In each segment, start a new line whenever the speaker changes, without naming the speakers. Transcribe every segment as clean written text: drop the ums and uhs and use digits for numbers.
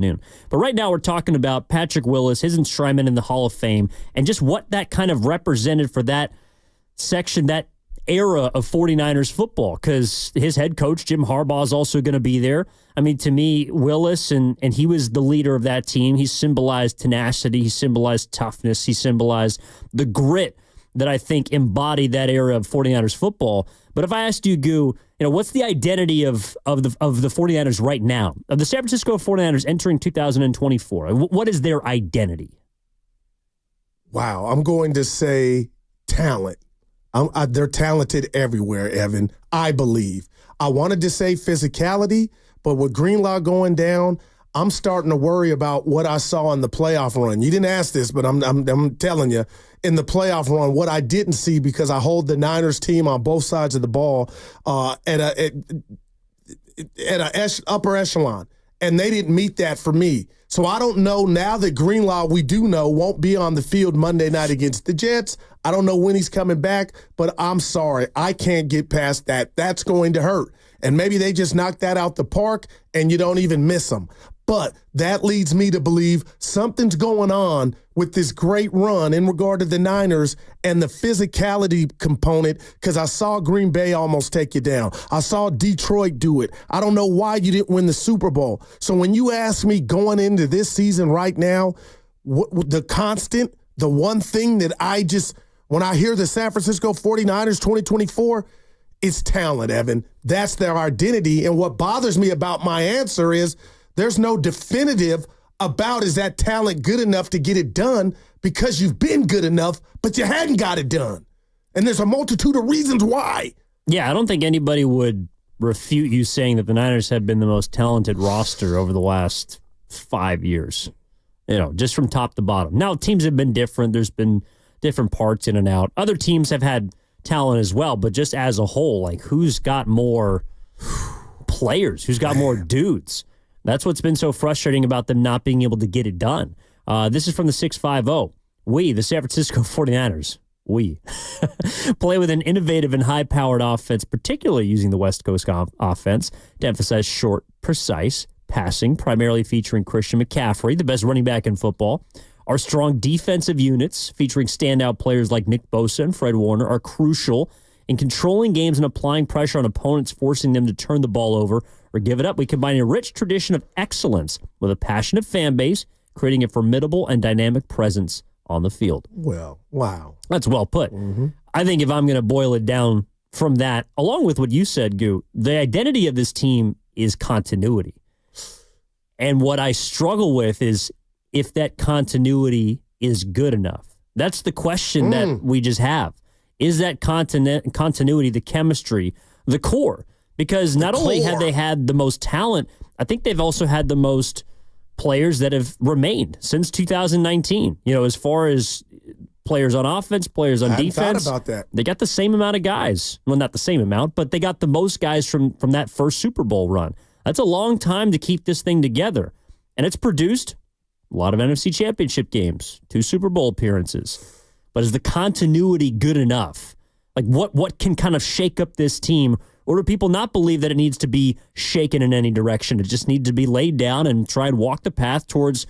noon. But right now we're talking about Patrick Willis, his enshrinement in the Hall of Fame, and just what that kind of represented for that section, that era of 49ers football, because his head coach, Jim Harbaugh, is also going to be there. I mean, to me, Willis, and he was the leader of that team. He symbolized tenacity. He symbolized toughness. He symbolized the grit that I think embodied that era of 49ers football. But if I asked you, Goo, what's the identity of the 49ers right now, of the San Francisco 49ers entering 2024? What is their identity?
Wow, I'm going to say talent. They're talented everywhere, Evan, I believe. I wanted to say physicality, but with Greenlaw going down, I'm starting to worry about what I saw in the playoff run. You didn't ask this, but I'm telling you, in the playoff run, what I didn't see, because I hold the Niners team on both sides of the ball at a upper echelon, and they didn't meet that for me. So I don't know now that Greenlaw, we do know, won't be on the field Monday night against the Jets. I don't know when he's coming back, but I'm sorry. I can't get past that. That's going to hurt. And maybe they just knock that out the park and you don't even miss them. But that leads me to believe something's going on with this great run in regard to the Niners and the physicality component, because I saw Green Bay almost take you down. I saw Detroit do it. I don't know why you didn't win the Super Bowl. So when you ask me going into this season right now, the constant, the one thing that when I hear the San Francisco 49ers 2024, it's talent, Evan. That's their identity. And what bothers me about my answer is there's no definitive about, is that talent good enough to get it done, because you've been good enough, but you hadn't got it done. And there's a multitude of reasons why.
Yeah, I don't think anybody would refute you saying that the Niners have been the most talented roster over the last 5 years, just from top to bottom. Now, teams have been different. There's been different parts in and out. Other teams have had talent as well, but just as a whole, like, who's got more players? Who's got more dudes? That's what's been so frustrating about them not being able to get it done. This is from the 650. We, the San Francisco 49ers, play with an innovative and high-powered offense, particularly using the West Coast offense to emphasize short, precise passing, primarily featuring Christian McCaffrey, the best running back in football. Our strong defensive units, featuring standout players like Nick Bosa and Fred Warner, are crucial in controlling games and applying pressure on opponents, forcing them to turn the ball over or give it up. We combine a rich tradition of excellence with a passionate fan base, creating a formidable and dynamic presence on the field.
Well, wow.
That's well put. Mm-hmm. I think if I'm going to boil it down from that, along with what you said, Goo, the identity of this team is continuity. And what I struggle with is if that continuity is good enough. That's the question that we just have. Is that continuity, the chemistry, the core? Because not only have they had the most talent, I think they've also had the most players that have remained since 2019. As far as players on offense, players on defense.
Thought about that.
They got the same amount of guys. Well, not the same amount, but they got the most guys from that first Super Bowl run. That's a long time to keep this thing together. And it's produced a lot of NFC Championship games, 2 Super Bowl appearances. But is the continuity good enough? Like, what can kind of shake up this team? Or do people not believe that it needs to be shaken in any direction? It just needs to be laid down and try and walk the path towards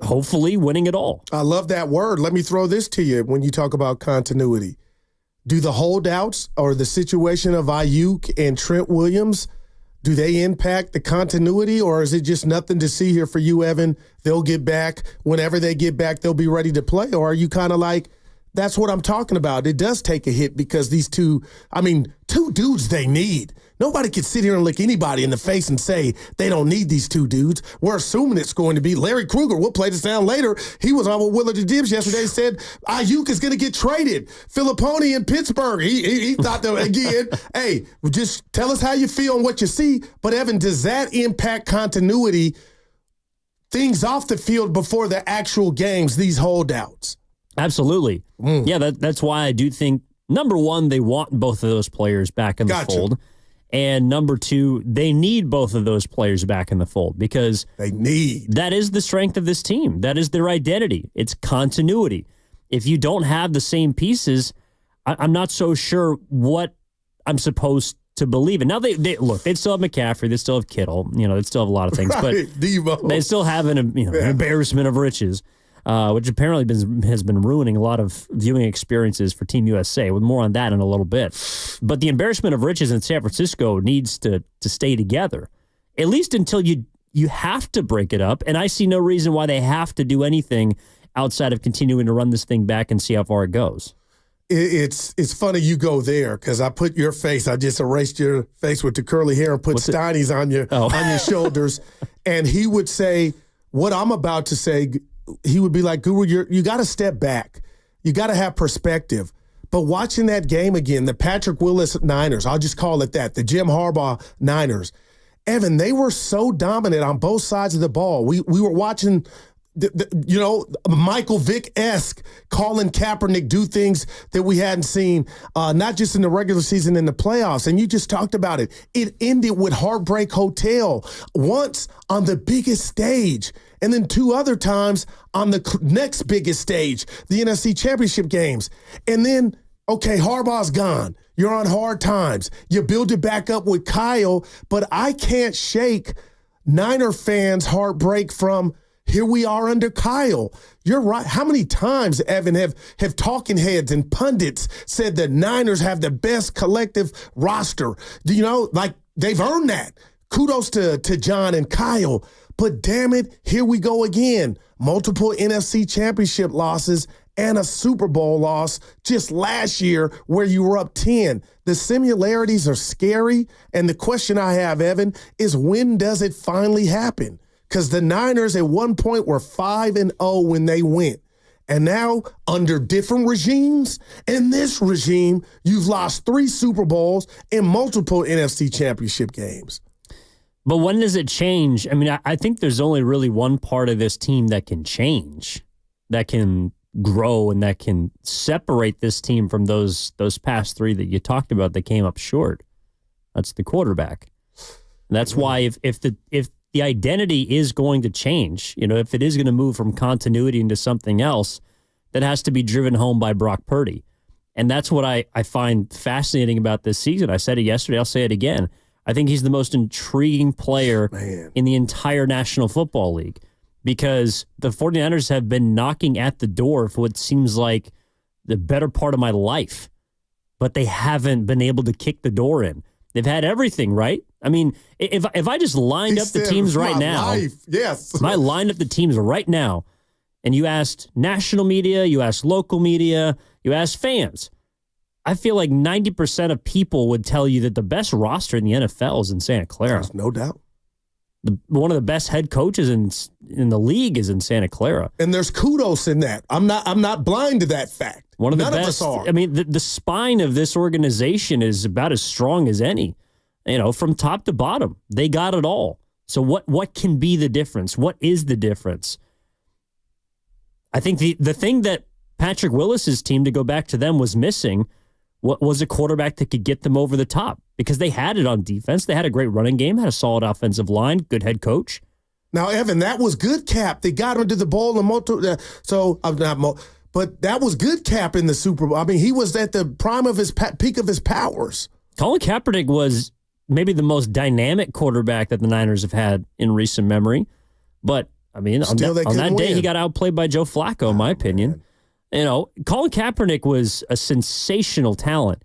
hopefully winning it all.
I love that word. Let me throw this to you when you talk about continuity. Do the holdouts or the situation of Ayuk and Trent Williams, do they impact the continuity, or is it just nothing to see here for you, Evan? They'll get back. Whenever they get back, they'll be ready to play? Or are you kind of like, that's what I'm talking about? It does take a hit because these two dudes they need. Nobody can sit here and look anybody in the face and say they don't need these 2 dudes. We're assuming it's going to be Larry Krueger. We'll play this down later. He was on with Willard Dibs yesterday, said Ayuk is going to get traded. Filipponi in Pittsburgh. He thought that, again, hey, just tell us how you feel and what you see. But, Evan, does that impact continuity, things off the field before the actual games, these holdouts?
Absolutely. Yeah, that's why I do think, number one, they want both of those players back in the fold. And number 2, they need both of those players back in the fold because that is the strength of this team. That is their identity. It's continuity. If you don't have the same pieces, I'm not so sure what I'm supposed to believe it. Now they look, they still have McCaffrey, they still have Kittle, they still have a lot of things, but
Devo.
they still have an embarrassment of riches, which apparently has been ruining a lot of viewing experiences for Team USA. With more on that in a little bit. But the embarrassment of riches in San Francisco needs to stay together, at least until you have to break it up. And I see no reason why they have to do anything outside of continuing to run this thing back and see how far it goes.
It's funny you go there because I put your face. I just erased your face with the curly hair and put Steiny's on your shoulders, and he would say what I'm about to say. He would be like, Guru, you got to step back. You got to have perspective. But watching that game again, the Patrick Willis Niners, I'll just call it that, the Jim Harbaugh Niners, Evan, they were so dominant on both sides of the ball. We were watching. Michael Vick-esque Colin Kaepernick do things that we hadn't seen, not just in the regular season, in the playoffs. And you just talked about it. It ended with Heartbreak Hotel once on the biggest stage, and then 2 other times on the next biggest stage, the NFC Championship games. And then, okay, Harbaugh's gone. You're on hard times. You build it back up with Kyle, but I can't shake Niner fans' heartbreak from here we are under Kyle. You're right. How many times, Evan, have talking heads and pundits said the Niners have the best collective roster? They've earned that. Kudos to John and Kyle. But damn it, here we go again. Multiple NFC Championship losses and a Super Bowl loss just last year where you were up 10. The similarities are scary. And the question I have, Evan, is when does it finally happen? Because the Niners at one point were 5-0 when they went. And now, under different regimes, in this regime, you've lost 3 Super Bowls and multiple NFC Championship games.
But when does it change? I mean, I think there's only really one part of this team that can change, that can grow, and that can separate this team from those past 3 that you talked about that came up short. That's the quarterback. That's why if the identity is going to change, if it is going to move from continuity into something else, that has to be driven home by Brock Purdy. And that's what I find fascinating about this season. I said it yesterday, I'll say it again. I think he's the most intriguing player in the entire National Football League, because the 49ers have been knocking at the door for what seems like the better part of my life, but they haven't been able to kick the door in. They've had everything, right? I mean, if I just lined up the teams right now,
yes,
if I lined up the teams right now, and you asked national media, you asked local media, you asked fans, I feel like 90% of people would tell you that the best roster in the NFL is in Santa Clara.
There's no doubt.
One of the best head coaches in the league is in Santa Clara, and
there's kudos in that. I'm not blind to that fact.
One of the
None
best.
Of us are.
I mean, the spine of this organization is about as strong as any. From top to bottom, they got it all. So what can be the difference? What is the difference? I think the thing that Patrick Willis's team, to go back to them, was missing was a quarterback that could get them over the top, because they had it on defense. They had a great running game, had a solid offensive line, good head coach.
Now, Evan, that was good cap. They got him to the bowl and but that was good cap in the Super Bowl. I mean, he was at the prime of his peak of his powers.
Colin Kaepernick was maybe the most dynamic quarterback that the Niners have had in recent memory. But, I mean, on that day, he got outplayed by Joe Flacco, in my opinion. Man. Colin Kaepernick was a sensational talent,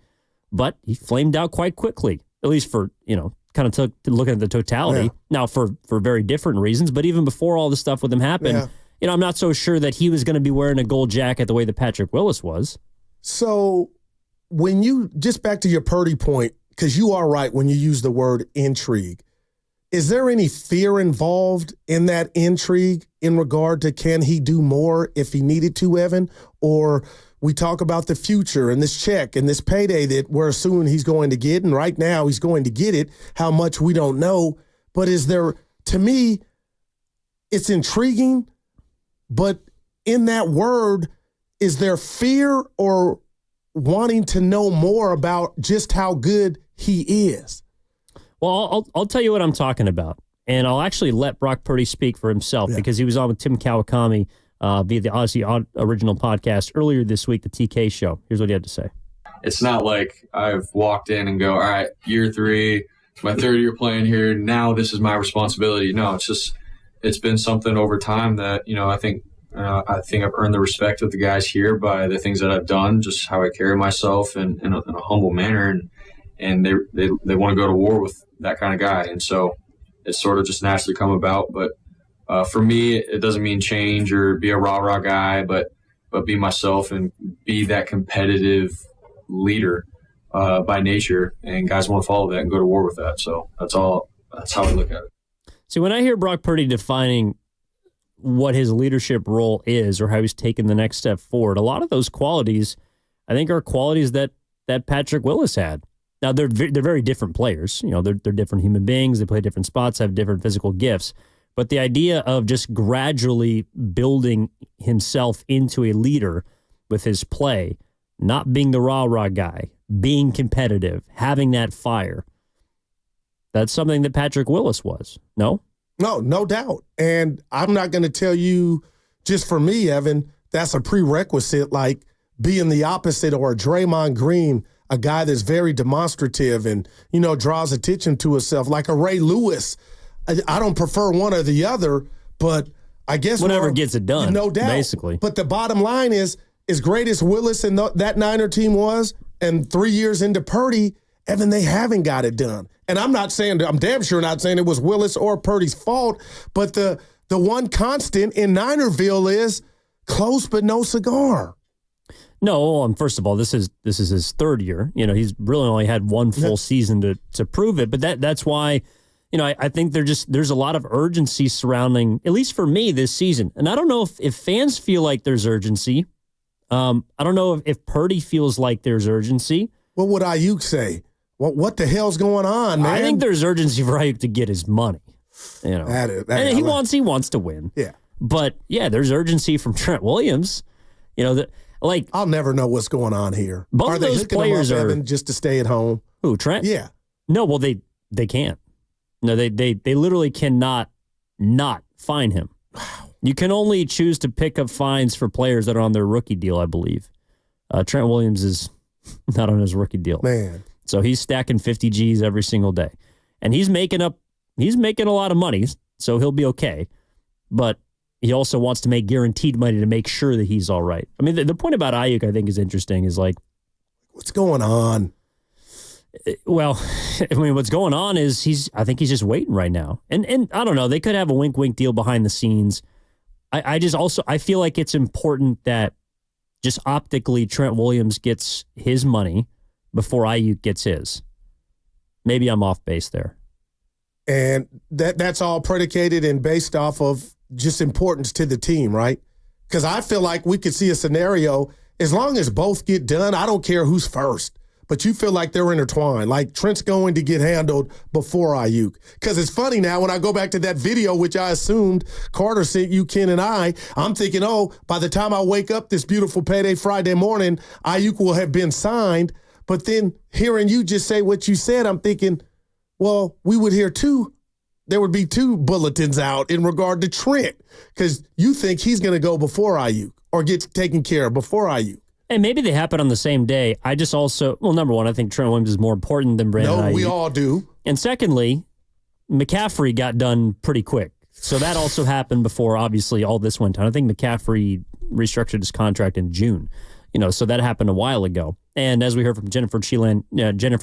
but he flamed out quite quickly, at least for, kind of looking at the totality. Yeah. Now, for very different reasons, but even before all this stuff with him happened, I'm not so sure that he was going to be wearing a gold jacket the way that Patrick Willis was.
So when just back to your Purdy point, because you are right when you use the word intrigue, is there any fear involved in that intrigue in regard to can he do more if he needed to, Evan? Or we talk about the future and this check and this payday that we're assuming he's going to get, and right now he's going to get it. How much, we don't know. But to me, it's intriguing, but in that word, is there fear or wanting to know more about just how good he is?
Well, I'll tell you what I'm talking about, and I'll actually let Brock Purdy speak for himself because he was on with Tim Kawakami via the Aussie original podcast earlier this week, the TK Show. Here's what he had to say.
it's not like I've walked in and go, all right, year 3, my 3rd year playing here. Now this is my responsibility. No, it's been something over time that, I think I've earned the respect of the guys here by the things that I've done, just how I carry myself in a humble manner. And they want to go to war with that kind of guy. And so it's sort of just naturally come about. But for me, it doesn't mean change or be a rah-rah guy, but be myself and be that competitive leader by nature. And guys want to follow that and go to war with that. So that's how I look at it.
See, when I hear Brock Purdy defining what his leadership role is or how he's taken the next step forward, a lot of those qualities, I think, are qualities that Patrick Willis had. Now, they're very different players. They're different human beings. They play different spots, have different physical gifts. But the idea of just gradually building himself into a leader with his play, not being the rah-rah guy, being competitive, having that fire, that's something that Patrick Willis was. No?
No doubt. And I'm not going to tell you, just for me, Evan, that's a prerequisite, like being the opposite or a Draymond Green, a guy that's very demonstrative and, draws attention to himself, like a Ray Lewis. I don't prefer one or the other, but I guess
whatever gets it done,
no doubt,
basically.
But the bottom line is, as great as Willis and that Niner team was, and 3 years into Purdy, Evan, they haven't got it done. And I'm damn sure not saying it was Willis or Purdy's fault, but the one constant in Ninerville is close but no cigar.
No, first of all, this is his 3rd year. He's really only had one full season to prove it. But that's why, I think there's a lot of urgency surrounding, at least for me, this season. And I don't know if fans feel like there's urgency. I don't know if Purdy feels like there's urgency.
What would Ayuk say? What the hell's going on, man?
I think there's urgency for Ayuk to get his money. And he wants to win.
Yeah.
But yeah, there's urgency from Trent Williams.
I'll never know what's going on here.
Both
are
of
they
those
hooking
players
him up,
are
Evan, just to stay at home?
Who, Trent?
Yeah.
No, well they can't. No, they literally cannot not fine him.
Wow.
You can only choose to pick up fines for players that are on their rookie deal, I believe. Trent Williams is not on his rookie deal.
Man.
So he's stacking 50 G's every single day. And he's making a lot of money, so he'll be okay. But he also wants to make guaranteed money to make sure that he's all right. I mean, the point about Ayuk, I think, is interesting, is like,
what's going on?
Well, I mean, what's going on is I think he's just waiting right now. And I don't know, they could have a wink deal behind the scenes. I feel like it's important that just optically Trent Williams gets his money before Ayuk gets his. Maybe I'm off base there.
And that's all predicated and based off of just importance to the team, right? Because I feel like we could see a scenario, as long as both get done, I don't care who's first. But you feel like they're intertwined. Like Trent's going to get handled before Ayuk. Because it's funny now, when I go back to that video, which I assumed Carter sent you, Ken, and I'm thinking, by the time I wake up this beautiful payday Friday morning, Ayuk will have been signed. But then hearing you just say what you said, I'm thinking, well, we would hear there would be 2 bulletins out in regard to Trent. Because you think he's going to go before Ayuk or get taken care of before Ayuk.
And maybe they happen on the same day. I just also, number one, I think Trent Williams is more important than Brandon Ayuk.
No, we all do.
And secondly, McCaffrey got done pretty quick. So that also happened before, obviously, all this went down. I think McCaffrey restructured his contract in June. So that happened a while ago. And as we heard from Jennifer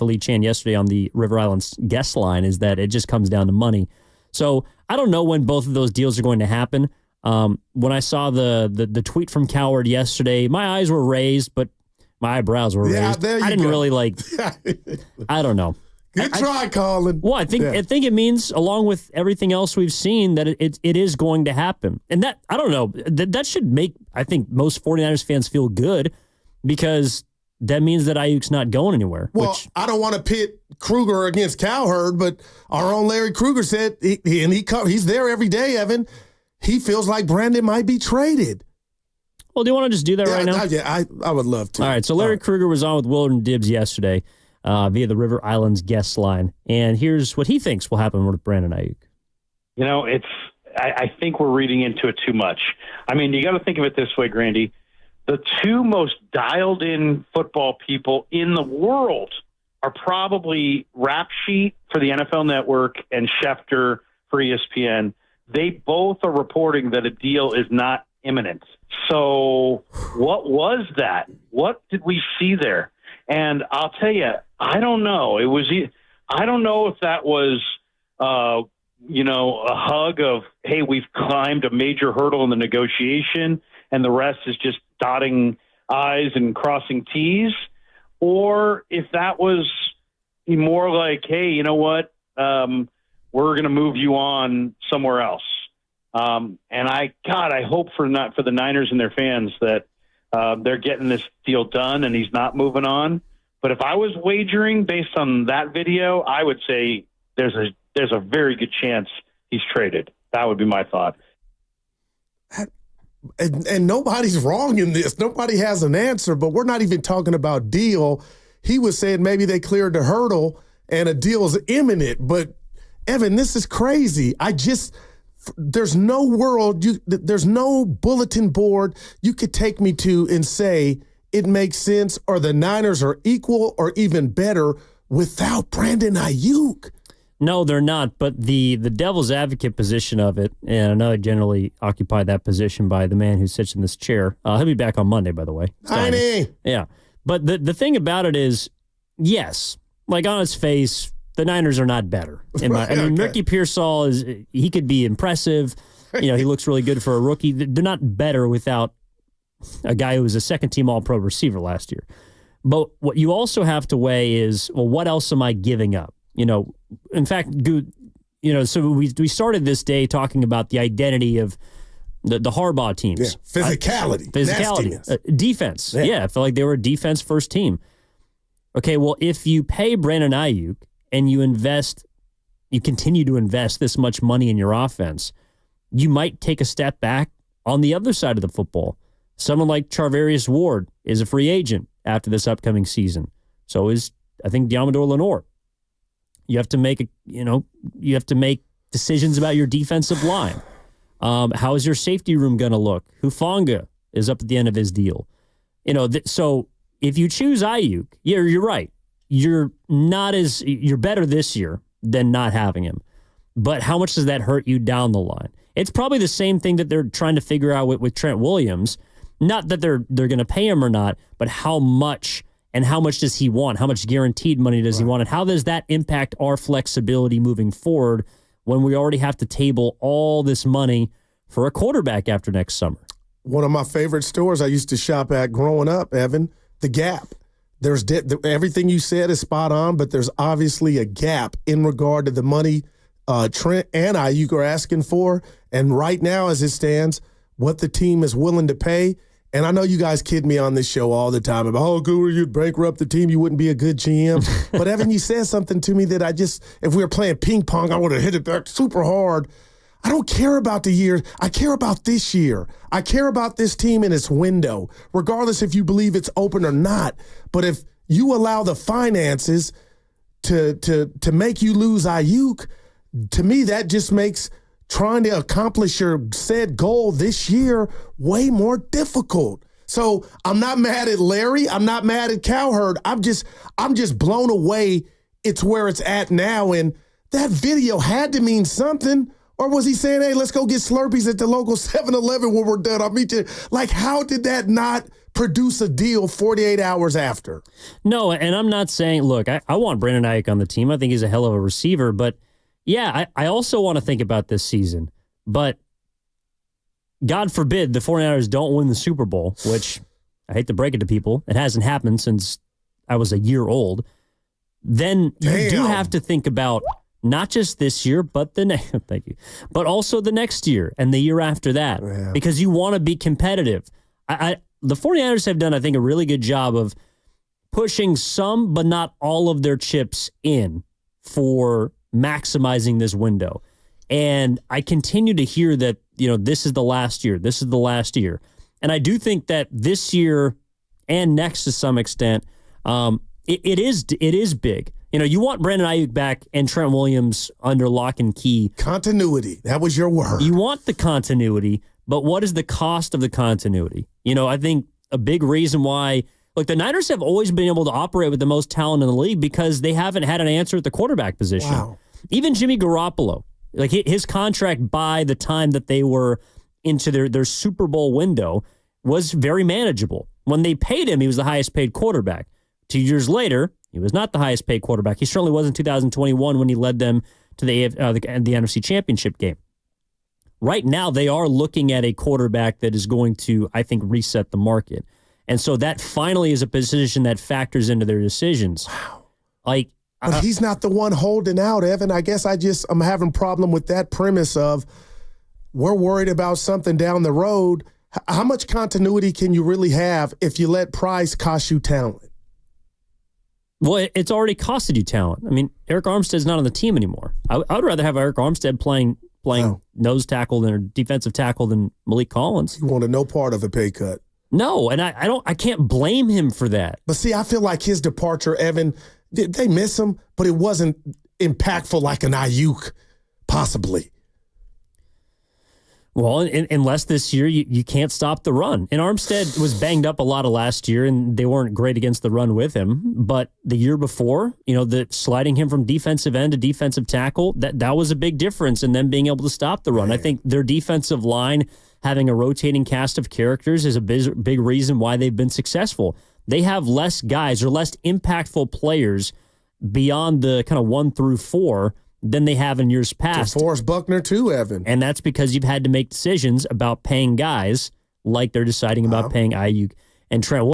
Lee Chan yesterday on the River Islands guest line, is that it just comes down to money. So I don't know when both of those deals are going to happen. When I saw the tweet from Coward yesterday, my eyes were raised, but my eyebrows were raised.
There you
I didn't
go.
really I don't know.
Good try, Colin.
Well, I think it means, along with everything else we've seen, that it is going to happen. And that, I don't know, that should make, I think, most 49ers fans feel good, because that means that Ayuk's not going anywhere.
Well, I don't want to pit Kruger against Cowherd, but our own Larry Kruger said, he's there every day, Evan. He feels like Brandon might be traded.
Well, do you want to just do that right now?
I would love to.
All right, so Larry Kruger was on with Willard and Dibbs yesterday via the River Islands guest line, and here's what he thinks will happen with Brandon Ayuk.
I think we're reading into it too much. I mean, you got to think of it this way, Grandy. the two most dialed-in football people in the world are probably Rap Sheet for the NFL Network and Schefter for ESPN. They both are reporting that a deal is not imminent. So what was that? What did we see there? And I'll tell you, I don't know. I don't know if that was, a hug of, hey, we've climbed a major hurdle in the negotiation and the rest is just dotting I's and crossing T's, or if that was more like, hey, you know what? We're going to move you on somewhere else. And I hope for the Niners and their fans that they're getting this deal done and he's not moving on. But if I was wagering based on that video, I would say there's a very good chance he's traded. That would be my thought.
And nobody's wrong in this. Nobody has an answer, but we're not even talking about deal. He was saying maybe they cleared the hurdle and a deal is imminent. But, Evan, this is crazy. There's no world, there's no bulletin board you could take me to and say it makes sense or the Niners are equal or even better without Brandon Ayuk.
No, they're not. But the devil's advocate position of it, and I know I generally occupy that position by the man who sits in this chair. He'll be back on Monday, by the way.
Tiny.
Yeah. But the thing about it is, yes, like on its face, the Niners are not better. Ricky Pearsall he could be impressive. He looks really good for a rookie. They're not better without a guy who was a second-team All-Pro receiver last year. But what you also have to weigh is, well, what else am I giving up? In fact, so we started this day talking about the identity of the Harbaugh teams.
Yeah. Physicality.
Defense. Yeah, I felt like they were a defense-first team. Okay, well, if you pay Brandon Ayuk and you continue to invest this much money in your offense, you might take a step back on the other side of the football. Someone like Charvarius Ward is a free agent after this upcoming season. So is, I think, Diamador Lenore. You have to make decisions about your defensive line. How is your safety room going to look? Hufanga is up at the end of his deal. So if you choose Ayuk, you're right. You're better this year than not having him. But how much does that hurt you down the line? It's probably the same thing that they're trying to figure out with Trent Williams. Not that they're going to pay him or not, but how much and how much does he want? How much guaranteed money does he want? And how does that impact our flexibility moving forward when we already have to table all this money for a quarterback after next summer?
One of my favorite stores I used to shop at growing up, Evan, The Gap. There's everything you said is spot on, but there's obviously a gap in regard to the money Trent and Ayuk are asking for. And right now, as it stands, what the team is willing to pay. And I know you guys kid me on this show all the time about, oh, Guru, you'd bankrupt the team. You wouldn't be a good GM. But, Evan, you said something to me that if we were playing ping pong, I would have hit it back super hard. I don't care about the year. I care about this year. I care about this team in its window, regardless if you believe it's open or not. But if you allow the finances to make you lose Ayuk, to me, that just makes trying to accomplish your said goal this year way more difficult. So I'm not mad at Larry. I'm not mad at Cowherd. I'm just blown away. It's where it's at now. And that video had to mean something. Or was he saying, hey, let's go get Slurpees at the local 7-Eleven when we're done? I'll meet you. Like, how did that not produce a deal 48 hours after?
No, and I'm not saying, look, I want Brandon Ayuk on the team. I think he's a hell of a receiver. But, yeah, I also want to think about this season. But God forbid the 49ers don't win the Super Bowl, which I hate to break it to people. It hasn't happened since I was a year old. Then you do have to think about not just this year, but thank you, but also the next year and the year after that, because you want to be competitive. The 49ers have done, I think, a really good job of pushing some, but not all of their chips in for maximizing this window. And I continue to hear that, this is the last year. This is the last year. And I do think that this year and next to some extent, it is big. You want Brandon Ayuk back and Trent Williams under lock and key.
Continuity. That was your word.
You want the continuity, but what is the cost of the continuity? I think a big reason why. Look, the Niners have always been able to operate with the most talent in the league because they haven't had an answer at the quarterback position.
Wow.
Even Jimmy Garoppolo, like his contract by the time that they were into their Super Bowl window was very manageable. When they paid him, he was the highest paid quarterback. 2 years later, he was not the highest paid quarterback. He certainly was in 2021 when he led them to the NFC Championship game. Right now, they are looking at a quarterback that is going to, I think, reset the market. And so that finally is a position that factors into their decisions.
Wow.
Like,
but he's not the one holding out, Evan. I guess I'm having a problem with that premise of we're worried about something down the road. How much continuity can you really have if you let price cost you talent?
Well, it's already costed you talent. I mean, Eric Armstead's not on the team anymore. I would rather have Eric Armstead playing nose tackle or defensive tackle than Malik Collins.
He wanted no part of a pay cut.
No, and I can't blame him for that.
But see, I feel like his departure, Evan, they miss him, but it wasn't impactful like an Ayuk, possibly.
Well, unless this year you can't stop the run. And Armstead was banged up a lot of last year, and they weren't great against the run with him. But the year before, the sliding him from defensive end to defensive tackle, that was a big difference in them being able to stop the run. Right. I think their defensive line having a rotating cast of characters is a big reason why they've been successful. They have less guys or less impactful players beyond the kind of 1 through 4 than they have in years past.
DeForest Buckner too, Evan.
And that's because you've had to make decisions about paying guys like they're deciding about paying Ayuk and Trent.